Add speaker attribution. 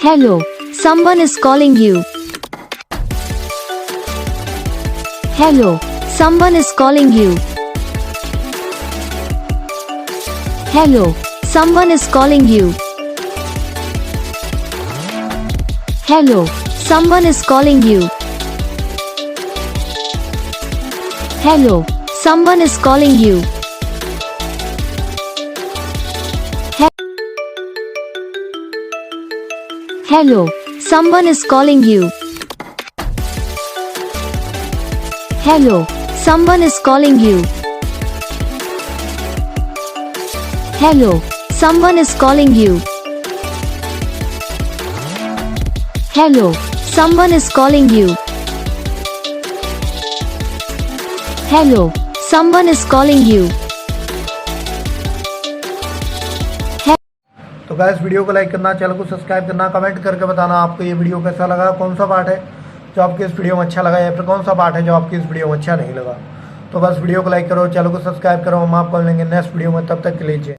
Speaker 1: Hello, someone is calling you. Hello, someone is calling you. Hello, someone is calling you. Hello, someone is calling you. Hello, someone is calling you. Hello, someone is calling you. Hello, someone is calling you. Hello, someone is calling you. Hello, someone is calling you. Hello, someone is calling you.
Speaker 2: तो guys video को like करना, channel को subscribe करना, comment करके बताना आपको ये video कैसा लगा, कौन सा पार्ट है जो आपको इस वीडियो में अच्छा लगा या फिर कौन सा पार्ट है जो आपको इस वीडियो में अच्छा नहीं लगा। तो बस वीडियो को लाइक करो, चैनल को सब्सक्राइब करो। हम आपको मिलेंगे नेक्स्ट वीडियो में, तब तक के लिए।